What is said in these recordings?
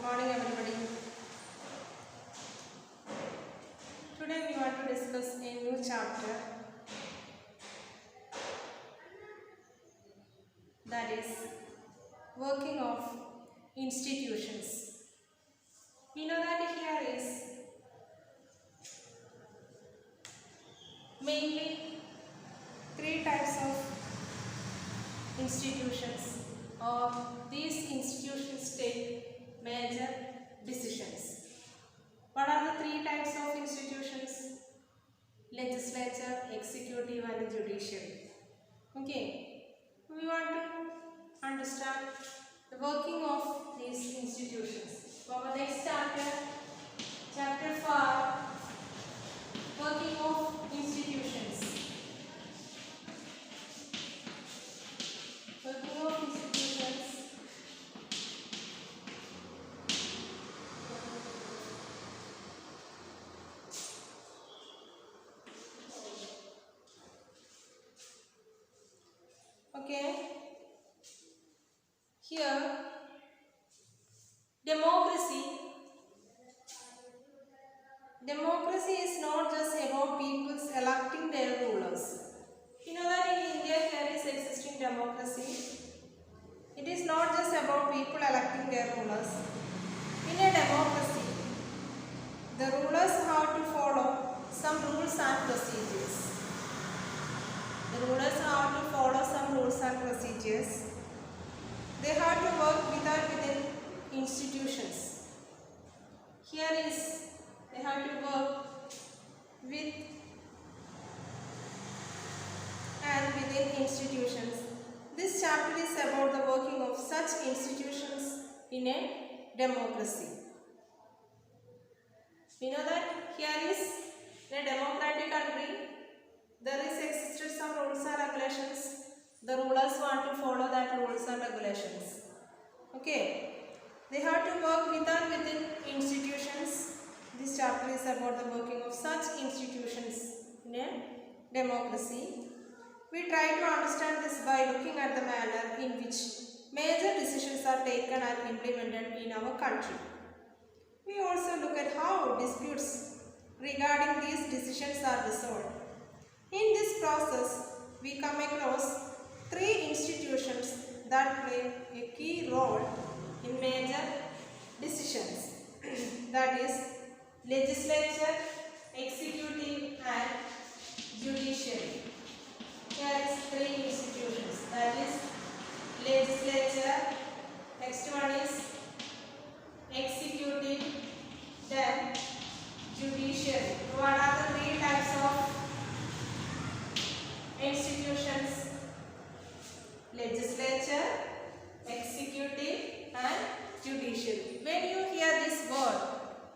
morning everybody. Today we want to discuss a new chapter, that is working of institutions. We know that here is mainly three types of institutions, or these institutions take major decisions. What are the three types of institutions? Legislature, executive and judiciary. Okay, we want to understand the working of these institutions. Our next chapter, chapter 5, working of institutions. Working of institutions. Okay, here democracy is not just about people's electing their rulers. You know that in India there is existing democracy. It is not just about people electing their rulers. In a democracy, the rulers have to follow some rules and procedures. The rulers have to follow some rules and procedures. They have to work within institutions. Here is, they have to work with and within institutions. This chapter is about the working of such institutions in a democracy. We know that here is, in a democratic country, there is existed some rules and regulations. The rulers want to follow that rules and regulations. Okay. They have to work within institutions. This chapter is about the working of such institutions in a democracy. We try to understand this by looking at the manner in which major decisions are taken and implemented in our country. We also look at how disputes regarding these decisions are resolved. In this process, we come across three institutions that play a key role in major decisions. That is legislature, executive and judiciary. Here is three institutions, that is legislature, next one is executive, then judiciary. What are the three types of institutions? Legislature, executive and judiciary. When you hear this word,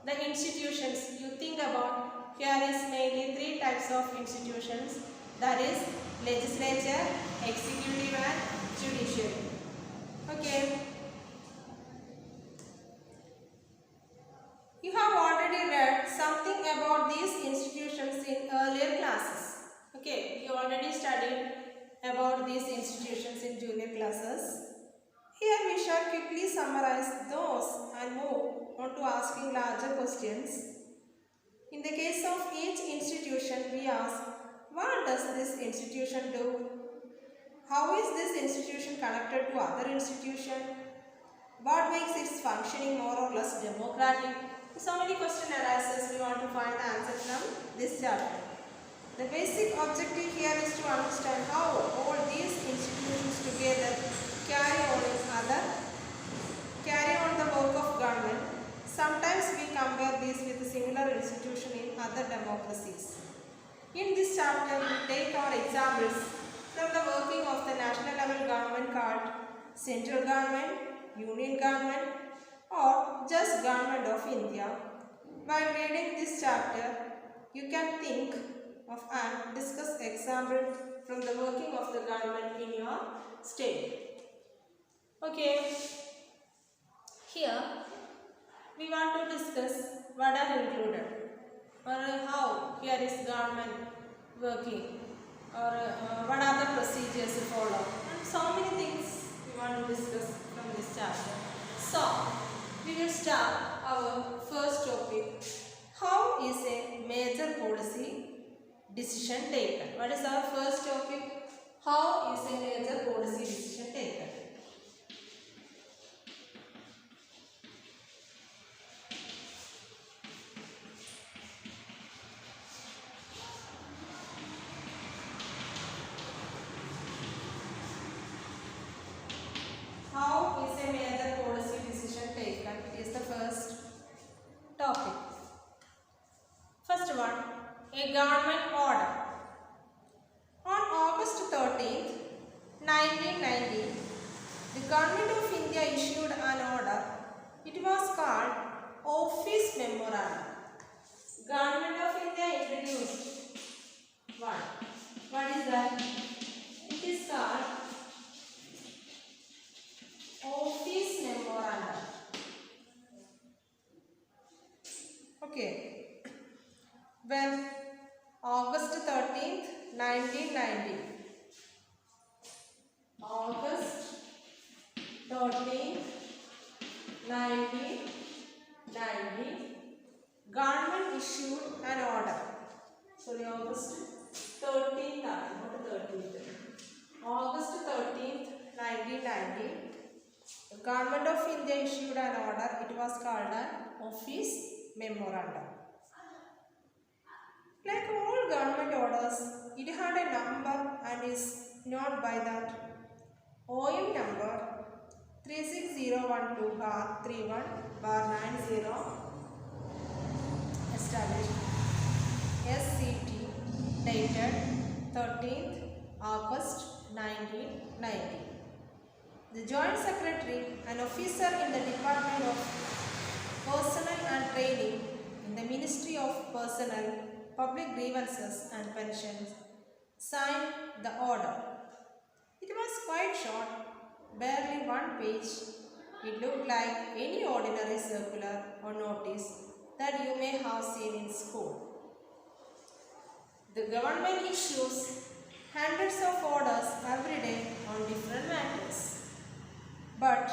the institutions, you think about, here is mainly three types of institutions, that is legislature, executive and judiciary. Okay. You have already read something about these institutions in earlier classes. Okay, you already studied about these institutions in junior classes. Here we shall quickly summarize those and move on to asking larger questions. In the case of each institution, we ask, what does this institution do? How is this institution connected to other institutions? What makes its functioning more or less democratic? So many questions arises. We want to find the answer from this chapter. The basic objective here is to understand how all these institutions together carry on the work of government. Sometimes we compare these with a similar institution in other democracies. In this chapter, we take our examples from the working of the national level government called central government, union government, or just government of India. While reading this chapter, you can think of and discuss examples from the working of the government in your state. Okay, here we want to discuss what are included, or how here is government working, or what are the procedures to follow, and so many things we want to discuss from this chapter. So, We will start our first topic. How is a major policy decision taken? What is our first topic? How is a major policy decision taken? How is a major policy decision taken? It is the first topic. First one, a government order. On August 13th, 1990, the Government of India issued an order. It was called Office Memorandum. Government of India introduced one. What is that? It is called Office Memorandum. Okay. When August 13th, 1990. August 13th, 1990. Government issued an order. Sorry, August 13th, not 13th. August 13th, 1990. The Government of India issued an order. It was called an Office Memorandum. Like all government orders, it had a number and is known by that OM number 36012/31/90 established SCT dated 13th August 1990. The Joint Secretary, an officer in the Department of Personnel and Training in the Ministry of Personnel, Public Grievances and Pensions, signed the order. It was quite short, barely one page. It looked like any ordinary circular or notice that you may have seen in school. The government issues hundreds of orders every day on different matters. But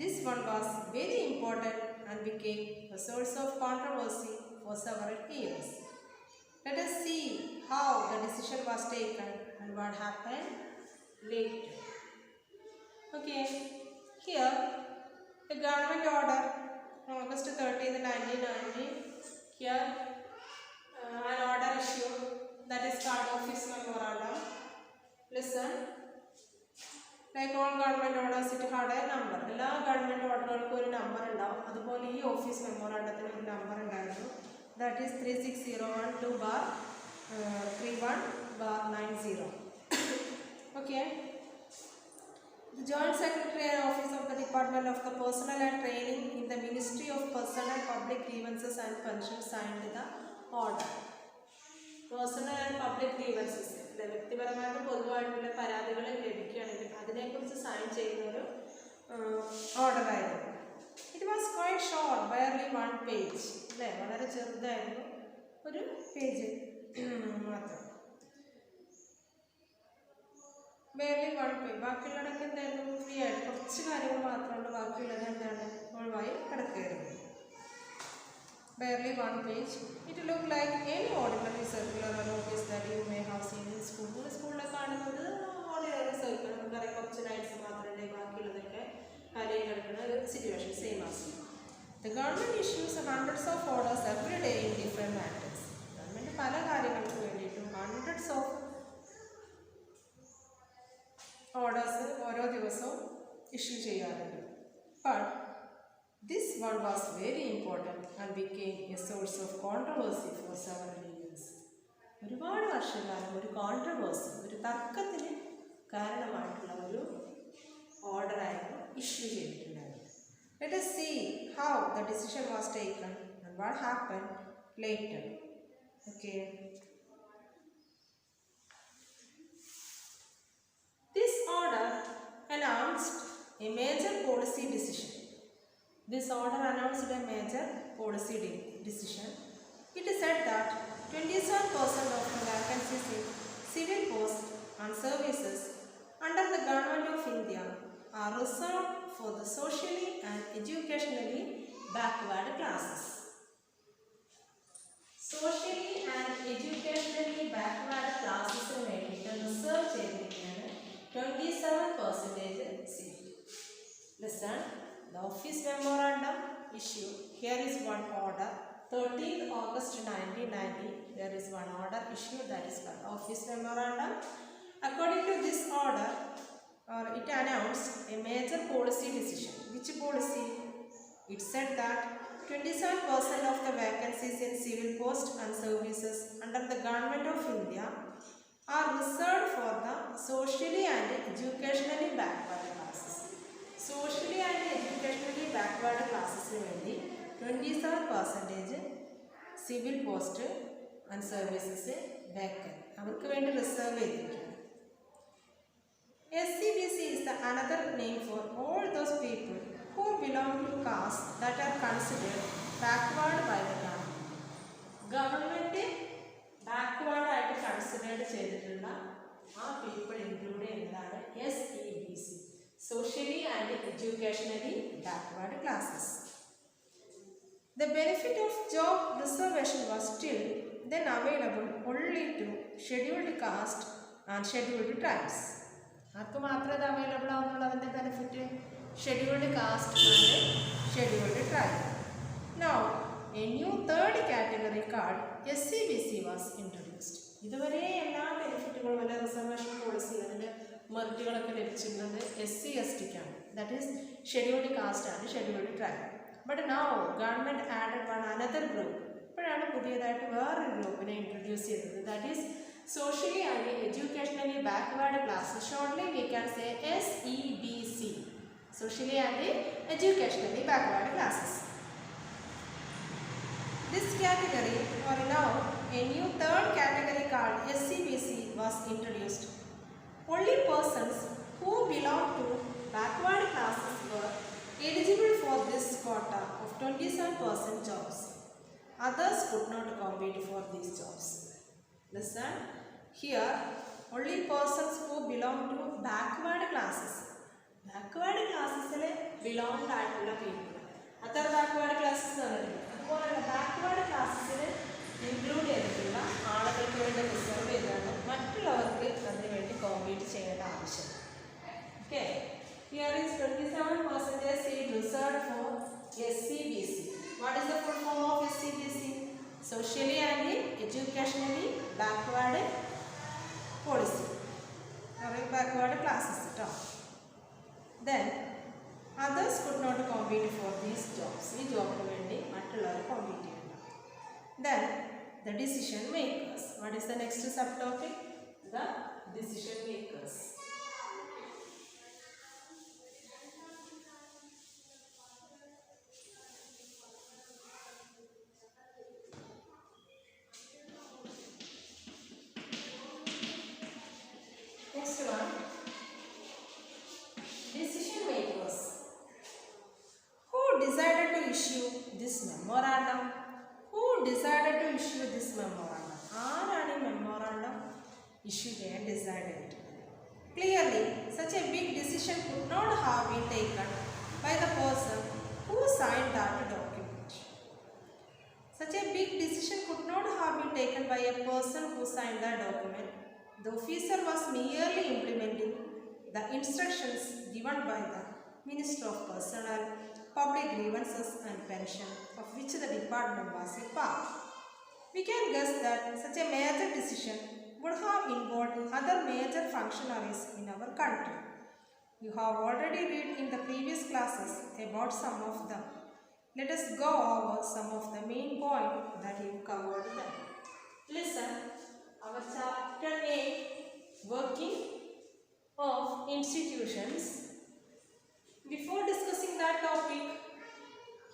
this one was very important and became a source of controversy for several years. Let us see how the decision was taken and what happened later. Okay, here the government order on August 13th, 1990. Here an order issued that is called Office Memorandum. Listen. Like all government orders, it had a number. എല്ലാ government ഓർഡറുകൾക്കും ഒരു number ഉണ്ടാവും. അതുപോലെ ഈ office മെമ്മോറാണ്ടത്തിന് ഒരു number ഉണ്ടായിരുന്നു. That is 36012/31/90. Okay. The Joint Secretary and Office of the Department of the Personnel and Training in the Ministry of Personnel, Public Grievances and Pensions signed the order. Personnel and Public Grievances. വ്യക്തിപരമായിട്ട് പൊതുവായിട്ടുള്ള പരാതികൾ ലഭിക്കുകയാണെങ്കിൽ അതിനെക്കുറിച്ച് sign ചെയ്യുന്ന ഒരു ഓർഡറായിരുന്നു. It was quite short, barely one page അല്ലേ, വളരെ ചെറുതായിരുന്നു, ഒരു പേജ് മാത്രം, ബെയർലി വൺ പേജ്. ബാക്കിയുള്ളതൊക്കെ എന്തായിരുന്നു, ഫ്രീ ആയിട്ട് കുറച്ച് കാര്യങ്ങൾ മാത്രമുണ്ട്, ബാക്കിയുള്ളത് എന്താണ് ഒഴിവായി കിടക്കുകയായിരുന്നു. Barely one page. It looked like any ordinary circular or notice that you may have seen in school. സ്കൂളിലൊക്കെ കാണുന്നത് ഓർഡിനറി സർക്കിൾ, നമുക്കറിയാം കുറച്ച് ലൈറ്റ്സ് മാത്രമേ ബാക്കിയുള്ളതൊക്കെ കാര്യം കിടക്കുന്ന ഒരു situation same as. The government issues hundreds of orders every day in different matters. Government പല കാര്യങ്ങൾക്ക് വേണ്ടിയിട്ടും ഹൺഡ്രഡ്സ് ഓഫ് ഓർഡേഴ്സ് ഓരോ ദിവസവും ഇഷ്യൂ ചെയ്യാറുണ്ട്. But this one was very important and became a source of controversy for several years. ഒരുപാട് വർഷക്കാലം ഒരു controversy, ഒരു തർക്കത്തിന് കാരണമായിട്ടുള്ള ഒരു ഓർഡറായിരുന്നു ഇഷ്യൂ ചെയ്തിട്ടുണ്ടായിരുന്നത്. Let us see how the decision was taken and what happened later. Okay. This order announced a major policy decision. This order announced a major policy decision. It said that 27% of the vacancies in civil posts and services under the Government of India are reserved for the socially and educationally backward classes. Socially and educationally backward classes വേണ്ടിയിട്ട് reserve ചെയ്തിരിക്കുകയാണ് 27% seat. Listen, the office memorandum issue. Here is one order. 13th August 1990, there is one order issued, that is called office memorandum. According to this order, it announced a major policy decision. Which policy? It said that 27% of the vacancies in civil posts and services under the Government of India are reserved for the socially and educationally backward classes. Socially and educationally backward classes വേണ്ടി 27% civil post and services vacant. അവർക്ക് വേണ്ടി reserve ചെയ്തിരിക്കുന്നു. SCBC is the another name for all those people who belong to castes that are considered backward by the government. Government backward ആയിട്ട് considered ചെയ്തിട്ടുള്ള ആ people include ചെയ്യുന്നതാണ് SEBC, socially and educationally backward classes. The benefit of job reservation was still then available only to scheduled caste and scheduled tribes. ആർക്ക് മാത്രമേ ഇത് available ആവുന്നുള്ളതിൻ്റെ benefit? Scheduled caste and scheduled tribe. Now a new third category card SCBC was introduced. ഇതുവരെ എല്ലാ ബെനിഫിറ്റുകളും അല്ല reservation policy അതിൻ്റെ മെറിറ്റുകളൊക്കെ ലഭിച്ചിരുന്നത് SC/STക്കാണ്. That is scheduled caste and scheduled tribe. But now government added one another group. ഇപ്പോഴാണ് പുതിയതായിട്ട് വേറൊരു ഗ്രൂപ്പിനെ ഇൻട്രൊഡ്യൂസ് ചെയ്തത്. That is socially and educationally backward classes. Shortly we can say SEBC, socially and educationally backward classes. This category, or now a new third category called SCBC, was introduced. Only persons who belong to backward classes were eligible for this quota of 27% jobs. Others could not compete for these jobs. Listen, here only persons who belong to backward classes. Backward classes belong ആയിട്ടുള്ള people. Other backward classes തന്നിട്ടില്ല. അതുപോലെ backward classes include ചെയ്തിട്ടുള്ള ആളുകൾക്ക് വേണ്ടി reserve ചെയ്താണ് മറ്റുള്ളവർക്ക് അതിന് വേണ്ടി കോമ്പീറ്റ് ചെയ്യേണ്ട ആവശ്യം. Okay, here is 27% seat reserved for SCBC. What is the full form of SCBC? Socially and educationally backward policy or backward classes. Then others could not compete for these jobs. Ee job ku vendi mattullavar compete cheyanda. Then the decision makers. What is the next subtopic? The decision makers. Next one, decision makers. Who decided to issue this memorandum? Who decided to issue this memorandum? ആരാണ് ഈ memorandum issue ചെയ്യാൻ decide ചെയ്തിട്ടുള്ളത്? Clearly, such a big decision could not have been taken by the person who signed that document. Such a big decision could not have been taken by a person who signed that document. The officer was merely implementing the instructions given by the Minister of Personnel, Public Grievances and Pension, of which the department was a part. We can guess that such a major decision would have involved other major functionaries in our country. You have already read in the previous classes about some of them. Let us go over some of the main points that you covered then. Listen. Our chapter 8, working of institutions. Before discussing that topic,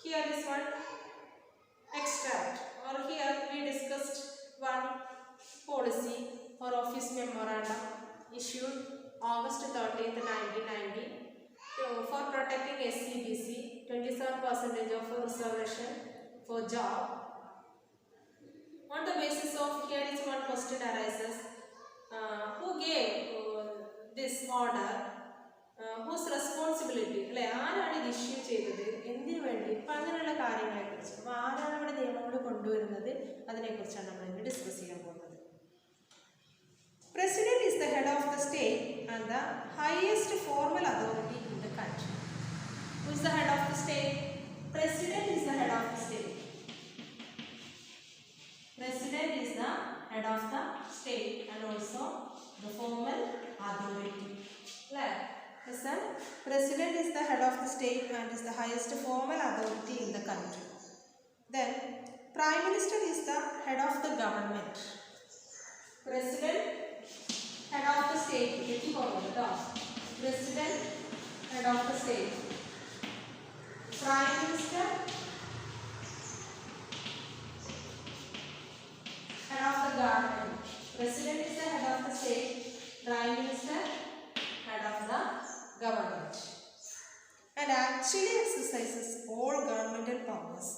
here is one extract, or here we discussed one policy or office memorandum issued August 13th, 1990 for protecting SCBC, 27% of reservation for job. On the basis of, here is one question arises, who gave this order? Who's responsibility അല്ലെ, ആരാണ് ഇത് issue ചെയ്തത്, എന്തിനു വേണ്ടി, അപ്പം അങ്ങനെയുള്ള കാര്യങ്ങളെക്കുറിച്ച്. അപ്പോൾ ആരാണ് ഇവിടെ നിയമങ്ങൾ കൊണ്ടുവരുന്നത്, അതിനെക്കുറിച്ചാണ് നമ്മൾ ഇന്ന് ഡിസ്കസ് ചെയ്യാൻ പോകുന്നത്. President is the head of the state and the highest formal authority in the country. Who is the head of the state? President is the head of the state. President is the head of the state and also the formal authority. Listen, President is the head of the state and is the highest formal authority in the country. Then, Prime Minister is the head of the government. President, head of the state. President, head of the state. Prime Minister, head of the government. President is the head of the state. Prime Minister, head of the government. And actually exercises all governmental powers.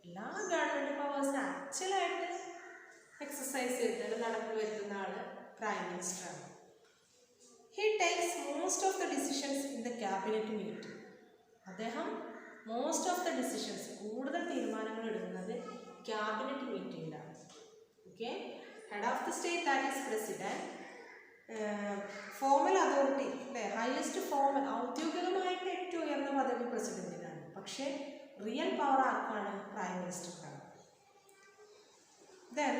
എല്ലാ government പവേഴ്സും ആക്ച്വലായിട്ട് exercise ചെയ്തിട്ട് നടന്നു വരുന്ന ആള് prime മിനിസ്റ്ററാണ്. He takes most of the decisions in the cabinet meeting. അദ്ദേഹം most of the decisions, കൂടുതൽ തീരുമാനങ്ങൾ എടുക്കുന്നത് ക്യാബിനറ്റ് മീറ്റിംഗിലാണ്. Okay, head of the state that is president. Formal authority അല്ലേ, ഹയസ്റ്റ് ഫോർമൽ, ഔദ്യോഗികമായിട്ട് ഏറ്റവും ഉയർന്ന പദവി പ്രസിഡന്റിനാണ്. പക്ഷേ റിയൽ പവർ ആർക്കാണ്? പ്രൈം മിനിസ്റ്റർക്കാണ്. Then,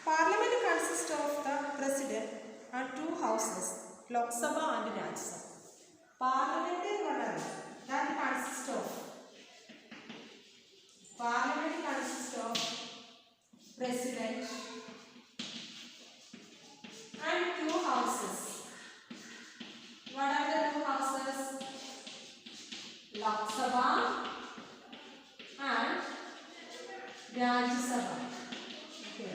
Parliament consists of the President and two houses, Lok Sabha and Rajya Sabha. Parliament that consists of President and two houses. What are the two houses? Lok Sabha and Rajya Sabha. Okay.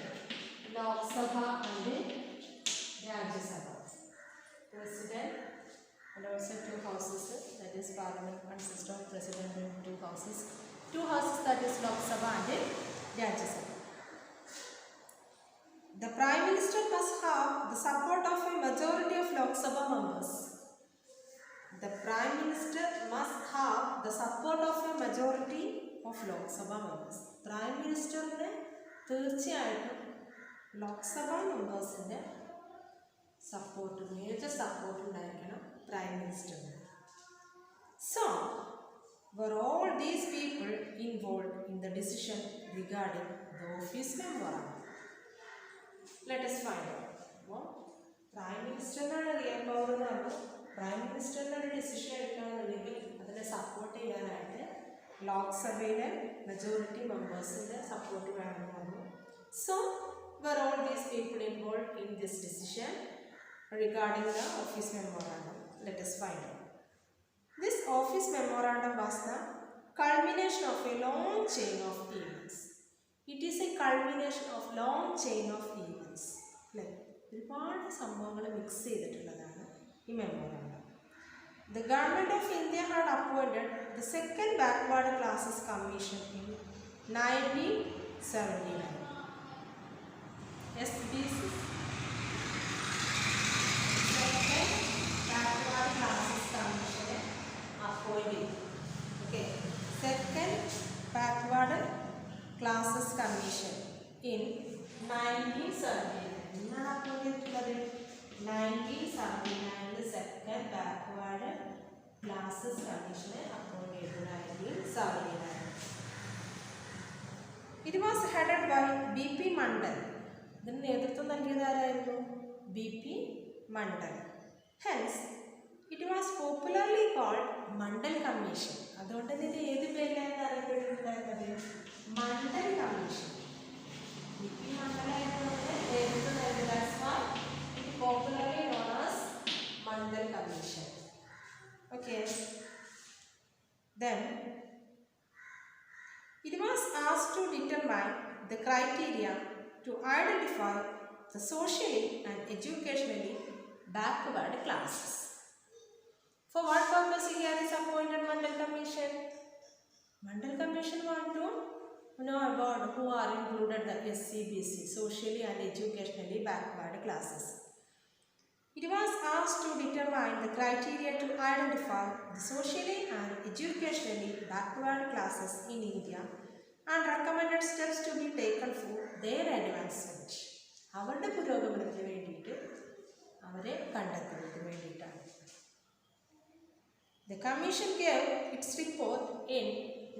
Lok Sabha and Rajya Sabha. President and also two houses, that is Parliament consists of President and two houses. Two houses, that is Lok Sabha and Rajya Sabha. The Prime Minister must have the support of a majority of Lok Sabha members. The Prime Minister must have the support of a majority of Lok Sabha members. Prime മിനിസ്റ്ററിന് തീർച്ചയായിട്ടും ലോക്സഭ മെമ്പേഴ്സിൻ്റെ support, major support ഉണ്ടായിരിക്കണം prime മിനിസ്റ്ററിന്. So were all these people involved in the decision regarding the office memorandum? Let us find out. അപ്പോൾ prime മിനിസ്റ്ററിനാണ് real power എന്ന് പറഞ്ഞു. Prime മിനിസ്റ്ററിന് ഒരു decision എടുക്കുകയാണെന്നുണ്ടെങ്കിൽ അതിനെ സപ്പോർട്ട് ചെയ്യാനായിട്ട് ലോക്സഭയിലെ മെജോറിറ്റി മെമ്പേഴ്സിൻ്റെ സപ്പോർട്ട് വേണമെന്ന് പറഞ്ഞു. So were all these people involved in this decision regarding the office memorandum? Let us find out. This office memorandum was the culmination of a long chain of events. It is a culmination of long chain of events. ഒരുപാട് സംഭവങ്ങൾ mix ചെയ്തിട്ടുള്ളതാണ് ഈ memorandum. The government of India had appointed the second backward classes commission in 1979. SBC, second backward classes commission appointed. Okay, second backward classes commission in 1979. എന്നാണ് appoint ചെയ്തിട്ടുള്ളത്? 1979 second backward classes കമ്മീഷനെ appoint ചെയ്തത് 1979. It was headed by B.P. Mandal. ഇതിന് നേതൃത്വം നൽകിയത് ആരായിരുന്നു? B.P. Mandal. Hence, it was popularly called Mandal Commission. അതുകൊണ്ട് തന്നെ ഇത് ഏത് പേരിലാണ് അറിയപ്പെട്ടിട്ടുണ്ടായിരുന്നത്? മണ്ഡൽ കമ്മീഷൻ. B.P. Mandal ആയിരുന്നു നേതൃത്വം നൽകിയത്. That's why it is popularly known as Mandal Commission. Okay. Then, it was asked to determine the criteria to identify the socially and educationally backward classes. For what purpose here is appointed Mandal Commission? Mandal Commission want to know about who are included the SCBC, socially and educationally backward classes. It was asked to determine the criteria to identify the socially and educationally backward classes in India and recommended steps to be taken for their advancement. അവരുടെ പുരോഗമനത്തിന് വേണ്ടിയിട്ട് അവരെ കണ്ടെത്തുന്നതിന് വേണ്ടിയിട്ടാണ്. The commission gave its report in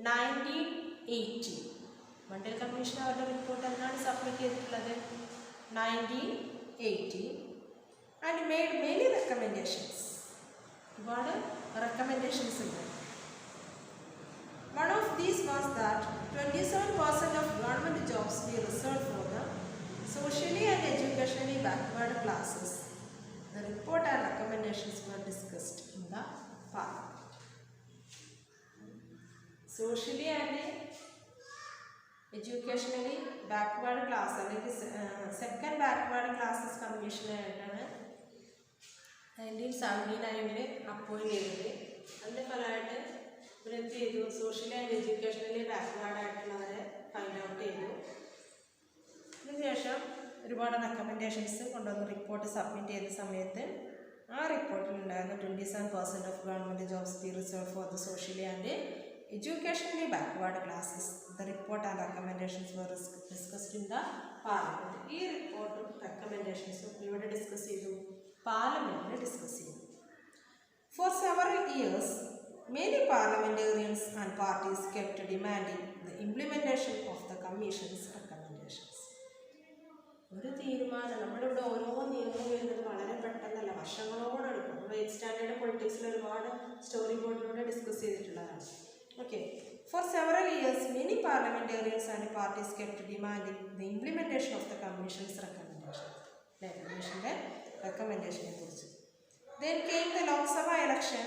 1980. Mandal commission അവരുടെ report എന്നാണ് submit ചെയ്തിട്ടുള്ളത്? 1980. And made many recommendations. ഒരുപാട് recommendations ഉണ്ട്. One of these was that 27% of government jobs be reserved for the socially and educationally backward classes. The report and recommendations were discussed in the Parliament. Socially and educationally backward class, അല്ലെങ്കിൽ second backward classes കമ്മീഷനായിട്ടാണ് 1979 appoint ചെയ്തത്. അതിൻ്റെ ഫലമായിട്ട് ഇവരെന്ത് ചെയ്തു? Socially and educationally backward ആയിട്ടുള്ളവരെ find out ചെയ്തു. അതിനുശേഷം ഒരുപാട് റെക്കമെൻഡേഷൻസ് കൊണ്ടുവന്ന് റിപ്പോർട്ട് സബ്മിറ്റ് ചെയ്ത സമയത്ത് ആ റിപ്പോർട്ടിലുണ്ടായിരുന്ന 27% of government jobs B reserve for the socially and educationally backward classes. The report and recommendations were discussed in the Parliament. ഈ റിപ്പോർട്ടും റെക്കമെൻഡേഷൻസും ഇവിടെ ഡിസ്കസ് ചെയ്തു, പാർലമെൻറ്റിൽ ഡിസ്കസ് ചെയ്തു. For several years, many parliamentarians and parties kept demanding the implementation of the Commission's recommendations. ഒരു തീരുമാനം, നമ്മളിവിടെ ഓരോ നിയമവും വരുന്നത് വളരെ പെട്ടെന്നല്ല, വർഷങ്ങളോടെ എടുക്കും. നമ്മൾ 8th സ്റ്റാൻഡേർഡ് പൊളിറ്റിക്സിൽ ഒരുപാട് സ്റ്റോറി ബോർഡിലൂടെ ഡിസ്കസ് ചെയ്തിട്ടുള്ളതാണ്. Okay. For several years, many parliamentarians and parties kept demanding the implementation of the Commission's recommendation. The Commission's recommendation. Then came the Lok Sabha election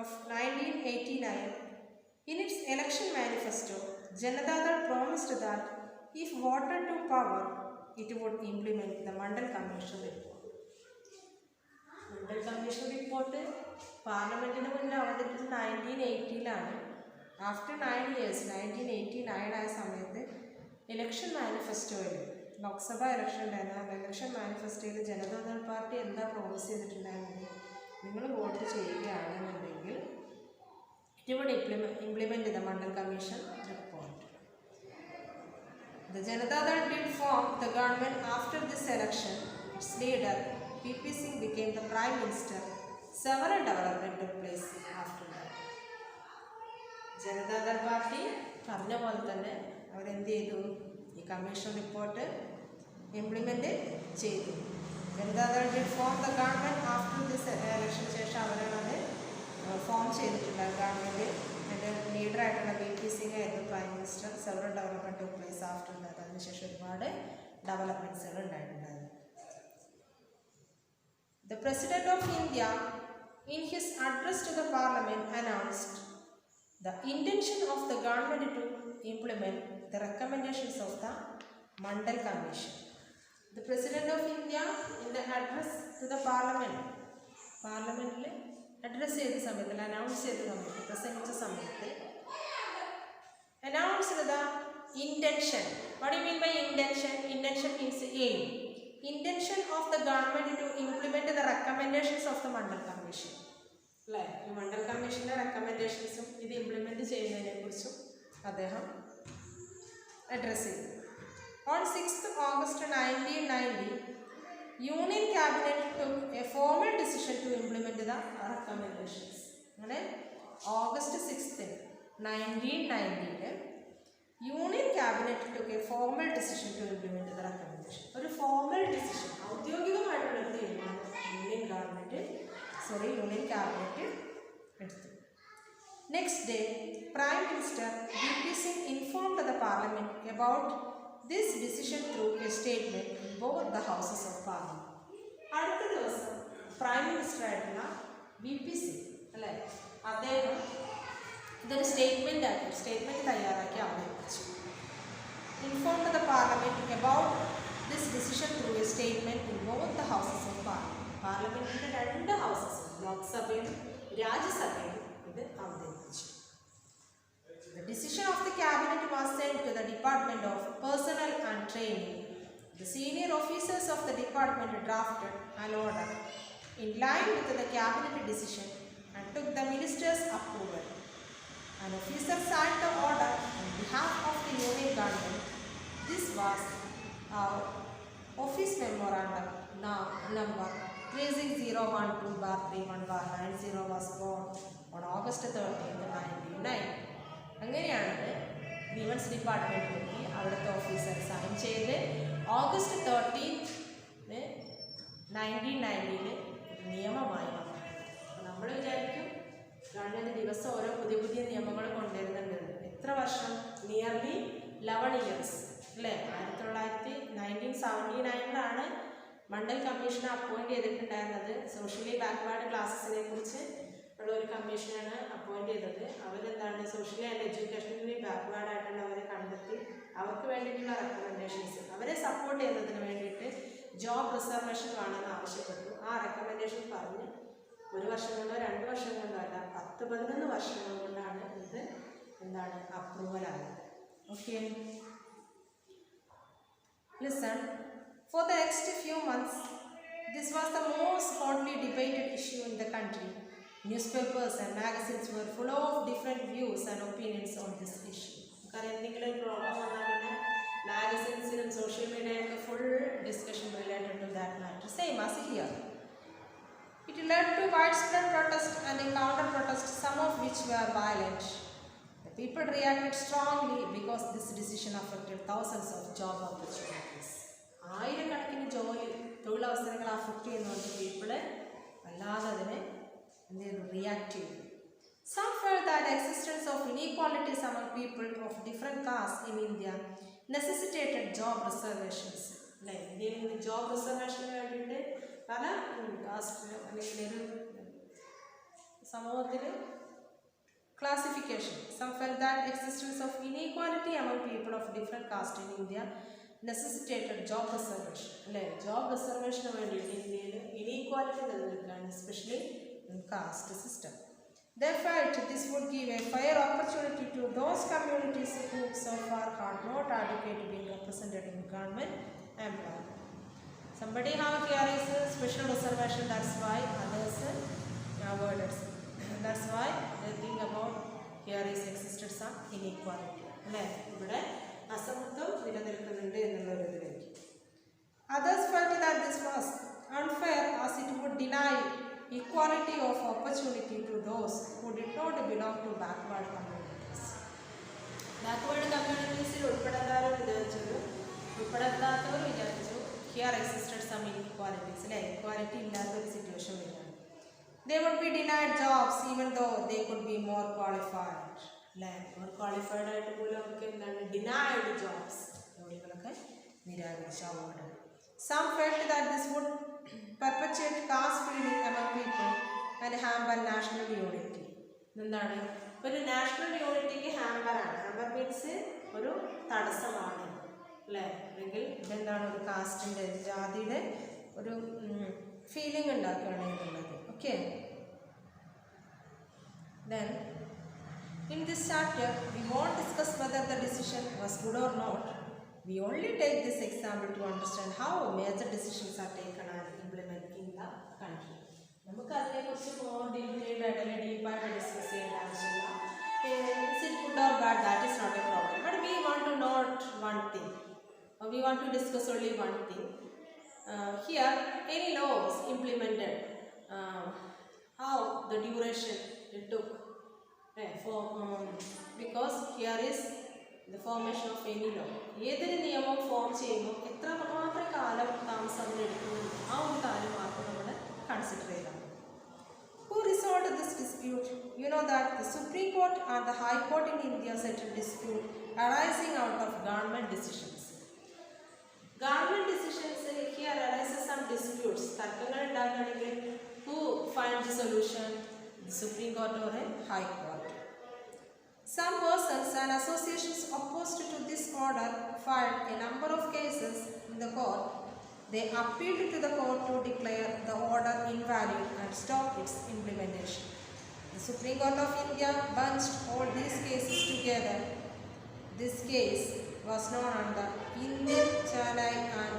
of 1989. In its election manifesto, Janata Dal promised that if voted to power, it would implement the Mandal Commission report. Mandal Commission report, Parliament in 1980. After 9 years, 1989 ആയ സമയത്ത് election മാനിഫെസ്റ്റോയിൽ, Lok Sabha election ഉണ്ടായിരുന്ന election മാനിഫെസ്റ്റോയിൽ Janata Dal party എന്താ promise ചെയ്തിട്ടുണ്ടായിരുന്നത്? നിങ്ങൾ vote ചെയ്യുകയാണെന്നുണ്ടെങ്കിൽ it would implement the Mandal commission report. The Janata Dal did form the government after this election. Its leader, P.P. Singh, became the Prime Minister. Several developments took place after that. Janata Dal party പറഞ്ഞ പോലെ തന്നെ അവരെന്ത് ചെയ്തു? ഈ commission report implement ചെയ്തു. Janata Dal did form the government after this ഇലക്ഷന് ശേഷം അവരാണത് ഫോം ചെയ്തിട്ടുള്ളത് ഗവൺമെൻറ്. അതിൻ്റെ ലീഡറായിട്ടുള്ള VP Singh ആയിരുന്നു prime minister. Several development took place after that. അതിനുശേഷം ഒരുപാട് ഡെവലപ്മെൻറ്റ്സുകൾ ഉണ്ടായിട്ടുണ്ടായിരുന്നു. The president of India in his address to the Parliament announced the intention of the government to implement the recommendations of the Mandal Commission. The President of India in the address to the Parliament, Parliament address ചെയ്ത സമയത്ത്, announce ചെയ്ത സമയത്ത്, പ്രസംഗിച്ച സമയത്ത് announced the intention. What do you mean by intention? Intention means aim. Intention of the government to implement the recommendations of the Mandal Commission. അല്ലേ? ഈ മണ്ഡൽ കമ്മീഷൻ്റെ റെക്കമെൻഡേഷൻസും ഇത് ഇംപ്ലിമെൻറ്റ് ചെയ്യുന്നതിനെ കുറിച്ചും അദ്ദേഹം അഡ്രസ്സ് ചെയ്തു. On 6th August 1990, Union Cabinet took a formal decision to implement the recommendations. അങ്ങനെ August 6th 1990 union cabinet took a formal decision to implement the recommendation. ഒരു ഫോർമൽ ഡിസിഷൻ, ഔദ്യോഗികമായിട്ടുള്ള ഒരു തീരുമാനം യൂണിയൻ ക്യാബിനറ്റ് എടുത്തു. Next day, Prime Minister VP Singh informed the Parliament about this decision through a statement in both the houses of Parliament. അടുത്ത ദിവസം prime minister ആയിട്ടുള്ള VP Singh അല്ലേ, അദ്ദേഹം ഇതൊരു സ്റ്റേറ്റ്മെൻറ്റ് തയ്യാറാക്കി അവതരിപ്പിച്ചു. Informed the Parliament about this decision through a statement in both the houses of Parliament. പാർലമെൻറ്റിൻ്റെ രണ്ട് houses, ലോക്സഭയും രാജ്യസഭയും ഇത് അവതരിപ്പിച്ചു. The decision of the cabinet was sent to the Department of Personnel and Training. The senior officers of the department drafted an order in line with the cabinet decision and took the minister's approval. An officer signed the order on behalf of the Union government. This was Office Memorandum number 36012/31/90 was born on August 13, 1909. അങ്ങനെയാണ് women's ഡിപ്പാർട്ട്മെൻറ്റിലേക്ക് അവിടുത്തെ officer sign ചെയ്ത് August 13 1990 നിയമമായി വന്നു. നമ്മൾ വിചാരിക്കും government ദിവസം ഓരോ പുതിയ പുതിയ നിയമങ്ങൾ കൊണ്ടുവരുന്നുണ്ട്. എത്ര വർഷം? നിയർലി 11 years അല്ലേ? 1979 മണ്ഡൽ കമ്മീഷനെ അപ്പോയിൻറ്റ് ചെയ്തിട്ടുണ്ടായിരുന്നത്. സോഷ്യലി ബാക്ക്വേർഡ് ക്ലാസ്സസിനെ കുറിച്ച് ഉള്ള ഒരു കമ്മീഷനാണ് അപ്പോയിൻറ്റ് ചെയ്തത്. അവരെന്താണ് സോഷ്യലി ആൻഡ് എഡ്യൂക്കേഷണലി ബാക്ക്വേർഡ് ആയിട്ടുള്ളവരെ കണ്ടെത്തി അവർക്ക് വേണ്ടിയിട്ടുള്ള റെക്കമെൻഡേഷൻസ് അവരെ സപ്പോർട്ട് ചെയ്യുന്നതിന് വേണ്ടിയിട്ട് ജോബ് റിസർവേഷൻ വേണമെന്ന് ആവശ്യപ്പെട്ടു. ആ റെക്കമെൻഡേഷൻ പറഞ്ഞ് 1 വർഷം കൊണ്ടോ 2 വർഷം കൊണ്ടോ അല്ല 10-11 വർഷങ്ങൾ കൊണ്ടാണ് ഇത് എന്താണ് അപ്രൂവലായത്. Okay, listen. For the next few months, this was the most hotly debated issue in the country. Newspapers and magazines were full of different views and opinions on this issue. കാരണം എന്തെങ്കിലും പ്രോബ്ലം വന്നാൽ പിന്നെ മാഗസിൻസിലും social മീഡിയയിലൊക്കെ full discussion related to that matter. Same as here. It led to widespread protest and a counter-protest, some of which were violent. The people reacted strongly because this decision affected thousands of job opportunities. ആയിരക്കണക്കിന് തൊഴിലവസരങ്ങൾ affect ചെയ്യുന്നുണ്ട്. People അല്ലാതെ അതിനെ എന്ത് ചെയ്തു? React ചെയ്തു. Some felt that the existence of inequalities among people of different castes in India necessitated job reservations. അല്ലേ? ഇന്ത്യയിൽ നിന്ന് ജോബ് റിസർവേഷന് വേണ്ടിയിട്ട് പല കാസ്റ്റ് അല്ലെങ്കിൽ ഒരു സമൂഹത്തിൽ classification. Some felt that existence of inequality among people of different caste in India necessitated job reservation. അല്ലേ? Job റിസർവേഷന് വേണ്ടിയിട്ട് ഇന്ത്യയിൽ ഇനീക്വാലിറ്റി നിലനിൽക്കുകയാണ്, especially in caste system. They felt this would give a fair opportunity to those communities who so far had not adequately been represented in government employment. Somebody have here is a special reservation, that's why others avoided. That's why they think about here is existed some inequality. അല്ലേ? ഇവിടെ അസമത്വം നിലനിൽക്കുന്നുണ്ട് എന്നുള്ളൊരു ഇതിലേക്ക്. Others felt that this was unfair as it would deny equality of opportunity to those who did not belong to backward communities. Backward communities ഉൾപ്പെടാത്തവർ വിചാരിച്ചു here existed some inequalities. അല്ലേ? Equality ഇല്ലാത്തൊരു situation വരികയാണ്. They would be denied jobs even though they could be more qualified. അല്ലേ? more qualified ആയിട്ട് പോലും അവർക്ക് എന്താണ് denied jobs. ജോലികളൊക്കെ നിരാകരിച്ച award. Some felt that this would perpetuate caste feeling among people and hamper national unity. എന്താണ്? ഒരു national യൂണിറ്റിക്ക് ഹാമ്പറാണ്. Hamper means ഒരു തടസ്സമാണ്. അല്ലേ? അല്ലെങ്കിൽ ഇതെന്താണ്? ഒരു കാസ്റ്റിൻ്റെ ജാതിയുടെ ഒരു ഫീലിംഗ് ഉണ്ടാക്കുകയാണ് എന്നുള്ളത്. Okay, then in this chapter we won't discuss whether the decision was good or not. We only take this example to understand how major decisions are taken and implemented in the country. നമുക്ക് അതിനെക്കുറിച്ച് ഡീപ്പായിട്ട് discuss ചെയ്യേണ്ട ആവശ്യമില്ല. Is it good or bad? That is not a problem. But we want to note one thing. We want to discuss only one thing. Here, any laws implemented, how the duration it took. Because here is the formation of any law. ഏതൊരു നിയമം form ചെയ്യുമ്പോൾ എത്ര മാത്രം കാലം താമസം അതിനെടുക്കുന്നു ആ ഒരു കാര്യം മാത്രം നമ്മൾ കൺസിഡർ ചെയ്യണം. Who resolved this dispute? You know that the Supreme Court and the High Court in India settled dispute arising out of government decisions. Government decisions here arises some disputes. തർക്കങ്ങൾ ഉണ്ടാക്കുകയാണെങ്കിൽ who finds the solution? The Supreme Court or a High Court. Some persons and associations opposed to this order filed a number of cases in the court. They appealed to the court to declare the order invalid and stop its implementation. The Supreme Court of India bunched all these cases together. This case was known under Indian Chennai and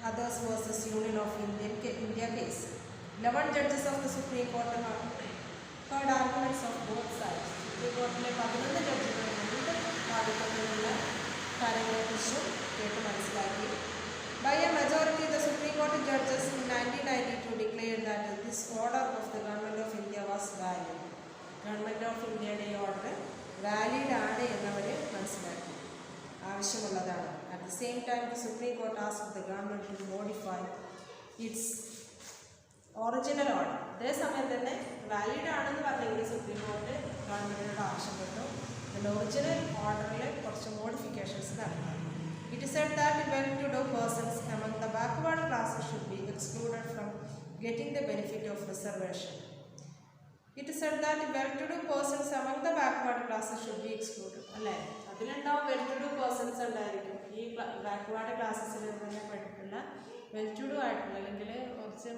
others versus Union of India case. 11 judges of the Supreme Court have heard arguments of both sides. Supreme Courtലെ 11 ജഡ്ജികൾ രണ്ട് ഭാഗത്തുനിന്നുള്ള കാര്യങ്ങളെക്കുറിച്ചും കേട്ട് മനസ്സിലാക്കി. By a majority, the Supreme Court judges in 1992 declared that this order of the Government of India was valid. Government of Indiaയുടെ ഈ order valid ആണ് എന്നവർ മനസ്സിലാക്കി, ആവശ്യമുള്ളതാണ്. At the same time, the Supreme Court asked the government to modify its original order. അതേസമയം തന്നെ valid ആണെന്ന് പറഞ്ഞെങ്കിൽ supreme court ഗവൺമെൻറ്റിനോട് ആവശ്യപ്പെട്ടു അതിൻ്റെ ഒറിജിനൽ ഓർഡറിൽ കുറച്ച് മോഡിഫിക്കേഷൻസ് നടത്തണം. It is said that well-to-do persons among the backward classes should be excluded from getting the benefit of reservation. It is said that well-to-do persons among the backward classes should be excluded. അല്ലേ, അതിലുണ്ടാവും well-to-do persons ഉണ്ടായിരിക്കും. ഈ backward ക്ലാസ്സസിൽ തന്നെ പെട്ടിട്ടുള്ള well-to-do ആയിട്ടുള്ള അല്ലെങ്കിൽ കുറച്ച്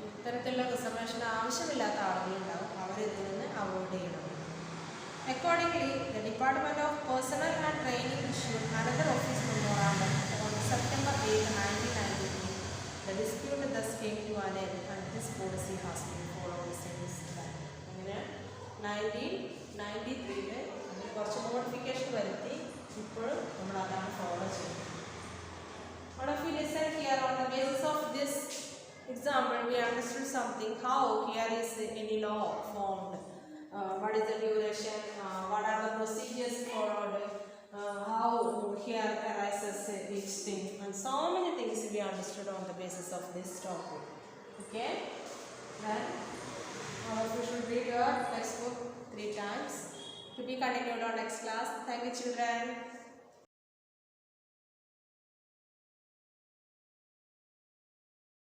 ഇത്തരത്തിലുള്ള reservation ആവശ്യമില്ലാത്ത ആളുകളുണ്ടാവും, അവരിതിൽ നിന്ന് അവോയ്ഡ് ചെയ്യണം. Accordingly, the Department of Personnel and Training issued another office memorandum on September 8, 1993. The dispute thus came to an end and this policy has been followed since then. അങ്ങനെ 1993 അതിൽ കുറച്ച് മോഡിഫിക്കേഷൻ വരുത്തി ഇപ്പോഴും നമ്മൾ അതാണ് ഫോളോ ചെയ്യുന്നത്. What if we listen here on the basis of this example we understood something, how here is any law formed, what is the duration, what are the procedures followed, how here arises each thing, and so many things we understood on the basis of this topic. Okay, then we should read your textbook 3 times. To be continued on next class. Thank you, children.